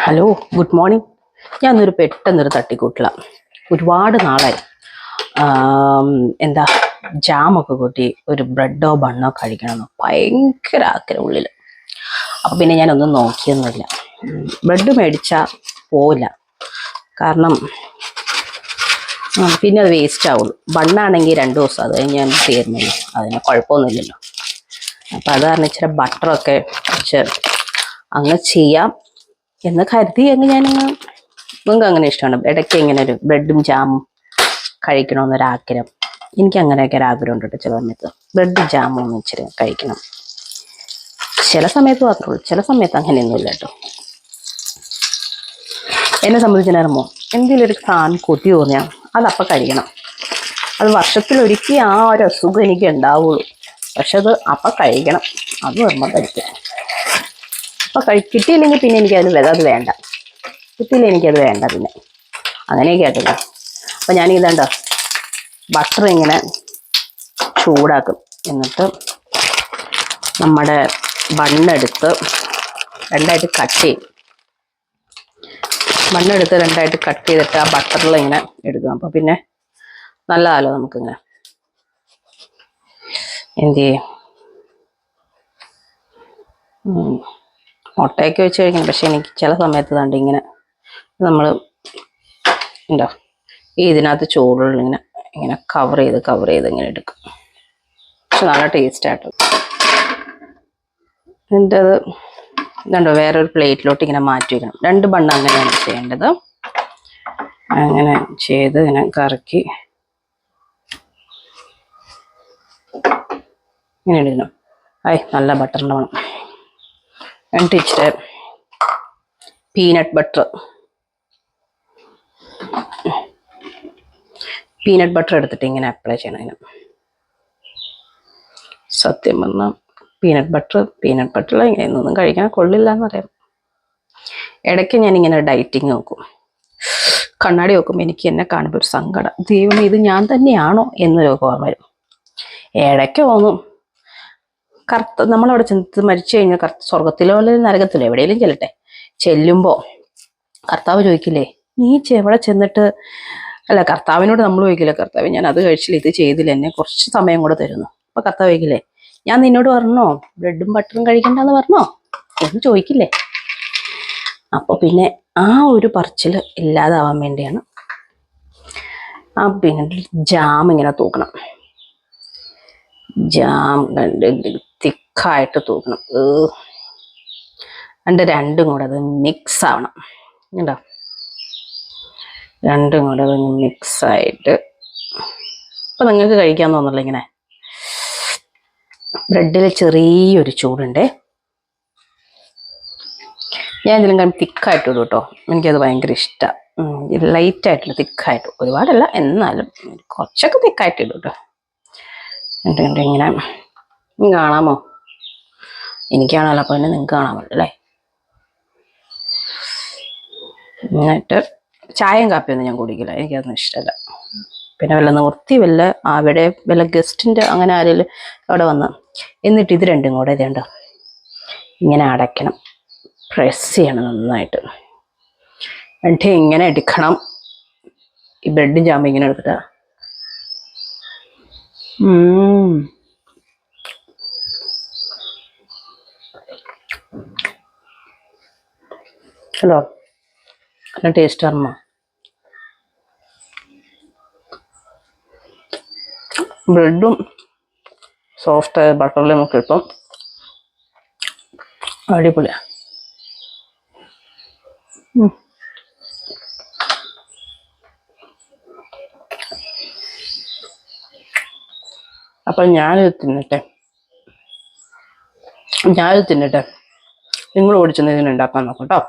Hello, good morning. ഞാനൊരു പെട്ടെന്നൊരു തട്ടിക്കൂട്ടലാണ്. ഒരുപാട് നാളായി എന്താ ജാമൊക്കെ കൂട്ടി ഒരു ബ്രെഡോ ബണ്ണോ കഴിക്കണമെന്ന് ഭയങ്കര ആഗ്രഹം ഉള്ളിൽ. അപ്പം പിന്നെ ഞാനൊന്നും നോക്കിയൊന്നുമില്ല. ബ്രെഡ് മേടിച്ചാൽ പോവില്ല, കാരണം പിന്നെ അത് വേസ്റ്റ് ആവുള്ളൂ. ബണ്ണാണെങ്കിൽ 2 ദിവസം അത് കഴിഞ്ഞ് ഞാൻ തീർന്നില്ല, അതിന് കുഴപ്പമൊന്നുമില്ലല്ലോ. അപ്പം അത് കാരണം ഇച്ചിരി ബട്ടറൊക്കെ വെച്ച് അങ്ങ് ചെയ്യാം എന്ന് കരുതി നിങ്ങൾക്ക് അങ്ങനെ ഇഷ്ടമാണ് ഇടയ്ക്ക് ഇങ്ങനെ ഒരു ബ്രെഡും ജാമും കഴിക്കണമെന്നൊരാഗ്രഹം. എനിക്ക് അങ്ങനെയൊക്കെ ഒരാഗ്രഹം ഉണ്ട് കേട്ടോ. ചില സമയത്ത് ബ്രെഡും ജാമും ഒന്നും ഇച്ചിരി കഴിക്കണം. ചില സമയത്ത് മാത്രമേ ഉള്ളൂ, ചില സമയത്ത് അങ്ങനെയൊന്നുമില്ല കേട്ടോ. എന്നെ സംബന്ധിച്ചിട്ടാകുമ്പോൾ എന്തെങ്കിലും ഒരു സാധനം കൊതി തോന്നിയാൽ അതപ്പം കഴിക്കണം. അത് വർഷത്തിലൊരിക്കൽ ആ ഒരു അസുഖം എനിക്ക് ഉണ്ടാവുള്ളൂ, പക്ഷെ അത് അപ്പം കഴിക്കണം. അത് നിർബന്ധമായിരിക്കും. അപ്പം കിട്ടിയില്ലെങ്കിൽ പിന്നെ അത് വേണ്ട, കിട്ടിയില്ല എനിക്കത് വേണ്ട, പിന്നെ അങ്ങനെയൊക്കെ ആയിട്ടില്ല. അപ്പം ഞാനിതാണ്ടോ ബട്ടർ ഇങ്ങനെ ചൂടാക്കും. എന്നിട്ട് നമ്മുടെ ബണ്ണെടുത്ത് രണ്ടായിട്ട് കട്ട് ചെയ്യും. ബണ്ണെടുത്ത് രണ്ടായിട്ട് കട്ട് ചെയ്തിട്ട് ആ ബട്ടറിൽ ഇങ്ങനെ എടുക്കും. അപ്പം പിന്നെ നല്ലതാലോ നമുക്കിങ്ങനെ എന്ത് ചെയ്യും, മുട്ടയൊക്കെ വെച്ച് കഴിക്കണം. പക്ഷെ എനിക്ക് ചില സമയത്ത് കണ്ട് ഇങ്ങനെ നമ്മൾ ഉണ്ടോ ഇതിനകത്ത് ചോറുകൾ ഇങ്ങനെ കവർ ചെയ്ത് ഇങ്ങനെ എടുക്കും. പക്ഷെ നല്ല ടേസ്റ്റായിട്ട്. എന്നിട്ട് അത് ഇതുണ്ടോ വേറൊരു പ്ലേറ്റിലോട്ട് ഇങ്ങനെ മാറ്റി വയ്ക്കണം. 2 ബണ്ണ് അങ്ങനെയാണ് ചെയ്യേണ്ടത്. അങ്ങനെ ചെയ്ത് ഇങ്ങനെ കറക്കി ഇങ്ങനെ എടുക്കണം. നല്ല ബട്ടറിൻ്റെ വേണം. എന്നിട്ട് ഇച്ചിരി പീനട്ട് ബട്ടർ എടുത്തിട്ട് ഇങ്ങനെ അപ്ലൈ ചെയ്യണം. അതിന് സത്യം പറഞ്ഞാൽ പീനട്ട് ബട്ടർ ഇങ്ങനെയൊന്നും കഴിക്കാൻ കൊള്ളില്ല എന്നറിയാം. ഇടയ്ക്ക് ഞാനിങ്ങനെ ഡയറ്റിങ് നോക്കും. കണ്ണാടി നോക്കുമ്പോൾ എനിക്ക് എന്നെ കാണുമ്പോൾ ഒരു സങ്കടം, ദൈവം ഇത് ഞാൻ തന്നെയാണോ എന്നൊരു ഓർമ്മ വരും. ഇടയ്ക്ക് തോന്നും നമ്മളവിടെ ചെന്ന് മരിച്ചു കഴിഞ്ഞാൽ സ്വർഗത്തിലോ അല്ലെങ്കിൽ നരകത്തിലോ എവിടെയെങ്കിലും ചെല്ലട്ടെ, ചെല്ലുമ്പോൾ കർത്താവ് ചോദിക്കില്ലേ, നീ എവിടെ ചെന്നിട്ട്, അല്ല കർത്താവിനോട് നമ്മൾ ചോദിക്കില്ല, കർത്താവ് ഞാൻ അത് കഴിച്ചില്ല, ഇത് ചെയ്തില്ല, എന്നെ കുറച്ച് സമയം കൂടെ തരുന്നു. അപ്പൊ കർത്താവ് ചോദിക്കില്ലേ, ഞാൻ നിന്നോട് പറഞ്ഞോ ബ്രെഡും ബട്ടറും കഴിക്കണ്ടെന്ന് പറഞ്ഞോ എന്ന് ചോദിക്കില്ലേ. അപ്പൊ പിന്നെ ആ ഒരു പറച്ചിൽ ഇല്ലാതാവാൻ വേണ്ടിയാണ് പിന്നെ ജാം ഇങ്ങനെ തൂക്കണം. ജാം തിക്കായിട്ട് തൂക്കണം. രണ്ടും കൂടെ അത് മിക്സ് ആവണം കേട്ടോ. രണ്ടും കൂടെ അത് മിക്സായിട്ട് അപ്പം നിങ്ങൾക്ക് കഴിക്കാൻ തോന്നില്ല. ഇങ്ങനെ ബ്രെഡിൽ ചെറിയൊരു ചൂടുണ്ടേ. ഞാൻ ഇതിലും തിക്കായിട്ട് ഇടും കേട്ടോ, എനിക്കത് ഭയങ്കര ഇഷ്ടമാണ്. ലൈറ്റായിട്ടുള്ള തിക്കായിട്ട്, ഒരുപാടല്ല എന്നാലും കുറച്ചൊക്കെ തിക്കായിട്ട് ഇടും കേട്ടോ. എന്നിട്ട് ഇങ്ങനെ കാണാമോ, എനിക്കാണല്ലോ, അപ്പോൾ തന്നെ നിങ്ങൾക്ക് കാണാമല്ലോ അല്ലേ. എന്നിട്ട് ചായയും കാപ്പിയൊന്നും ഞാൻ കുടിക്കില്ല, എനിക്കതൊന്നും ഇഷ്ടമല്ല. പിന്നെ വല്ല നിവൃത്തി അവിടെ വല്ല ഗസ്റ്റിൻ്റെ അങ്ങനെ ആരെങ്കിലും അവിടെ വന്ന് എന്നിട്ട് ഇത് രണ്ടും കൂടെ ഇതുണ്ട് ഇങ്ങനെ അടയ്ക്കണം, പ്രസ് ചെയ്യണം നന്നായിട്ട്. എന്നിട്ട് ഇങ്ങനെ എടുക്കണം. ഈ ബ്രെഡും ജാമും ഇങ്ങനെ എടുത്തിട്ട് ഹലോ, നല്ല ടേസ്റ്റ് ആണോ. ബ്രെഡും സോഫ്റ്റ് ബട്ടറിൽ നമുക്ക് ഇപ്പം അടിപൊളിയാണ്. അപ്പം ഞാനിത് തിന്നട്ടെ, നിങ്ങൾ ഓടിച്ചെന്ന് ഇതിനുണ്ടാക്കാൻ നോക്കാം കേട്ടോ.